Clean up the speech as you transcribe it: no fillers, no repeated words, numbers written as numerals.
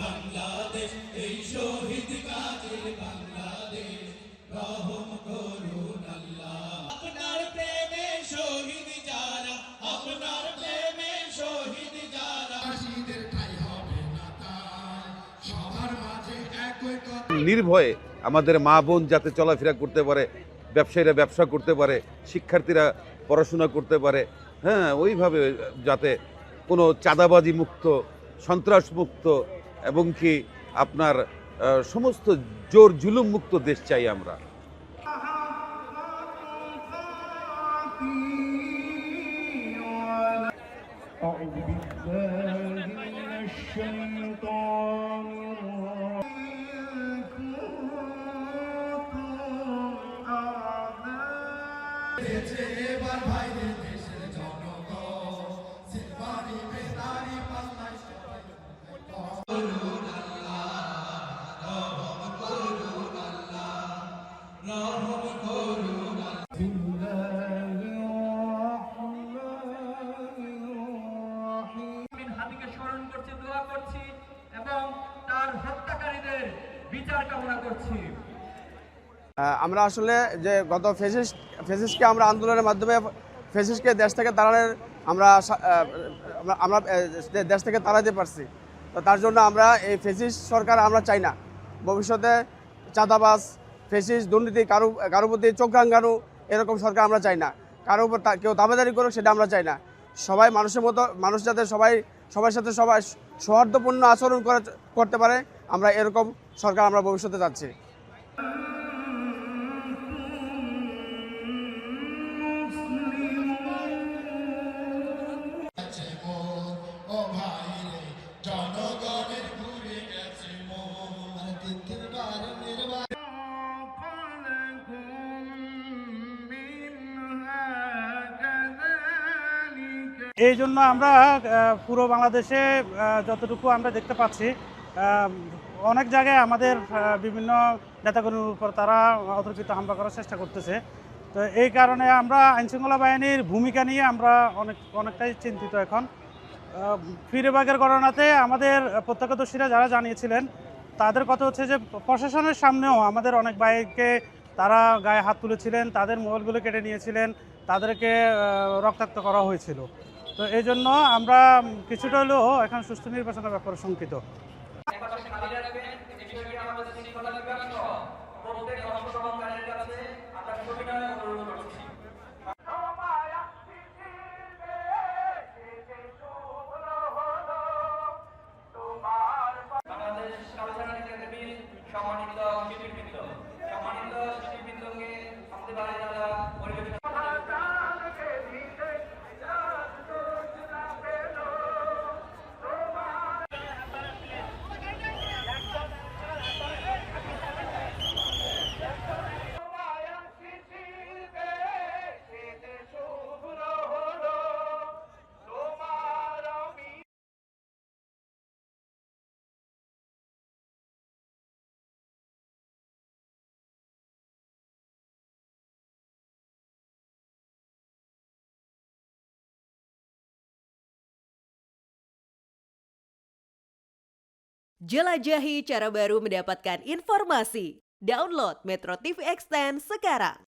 বাংলাদেশ এই শহীদ গাজীর বাংলাদেশ রহম করুন আল্লাহ। আপনার প্রেমে শহীদ যারা, আপনার প্রেমে শহীদ যারা, শহীদের ঠাঁই হবে না তাই সবার মাঝে একই কথা। নির্ভয়ে আমাদের মা বোন যাতে চলাফেরা করতে পারে, ব্যবসায়ীরা ব্যবসা করতে পারে, শিক্ষার্থীরা পড়াশোনা করতে পারে, হ্যাঁ, ওইভাবে যাতে কোনো চাঁদাবাজি মুক্ত, সন্ত্রাস মুক্ত এবং কি আপনার সমস্ত জোর জুলুম মুক্ত দেশ চাই আমরা। স্মরণ করছি, দোয়া করছি এবং তার হত্যাকারীদের বিচার কামনা করছি। আমরা আসলে যে গত ফেসিস্টকে আমরা আন্দোলনের মাধ্যমে ফেসিস্টকে দেশ থেকে তাড়ানোর আমরা দেশ থেকে তাড়াতে পারছি। তো তার জন্য আমরা এই ফেসিস্ট সরকার আমরা চাই না। ভবিষ্যতে চাঁদাবাজ, ফেসিস্ট, দুর্নীতি, কারো প্রতি চোখ রাঙানো এরকম সরকার আমরা চাই না। কারো উপর কেউ দাবেদারি করুক সেটা আমরা চাই না। সবাই মানুষের মতো, মানুষ যাতে সবার সাথে সবাই সৌহার্দ্যপূর্ণ আচরণ করতে পারে, আমরা এরকম সরকার আমরা ভবিষ্যতে চাচ্ছি। এই জন্য আমরা পুরো বাংলাদেশে যতটুকু আমরা দেখতে পাচ্ছি, অনেক জায়গায় আমাদের বিভিন্ন নেতাকর্মীর উপর তারা অতর্কিত হামলা করার চেষ্টা করতেছে। তো এই কারণে আমরা আইনশৃঙ্খলা বাহিনীর ভূমিকা নিয়ে আমরা অনেকটাই চিন্তিত এখন। ফিরবাগের ঘটনাতে আমাদের প্রত্যক্ষদর্শীরা যারা জানিয়েছিলেন তাদের কথা হচ্ছে যে প্রশাসনের সামনেও আমাদের অনেক ভাইকে তারা গায়ে হাত তুলেছিলেন, তাদের মোবাইলগুলো কেটে নিয়েছিলেন, তাদেরকে রক্তাক্ত করা হয়েছিল। তো এই জন্য আমরা কিছুটা হলেও এখন সুষ্ঠু নির্বাচনের ব্যাপারে শঙ্কিত। Jelajahi cara baru mendapatkan informasi. Download Metro TV Extend sekarang.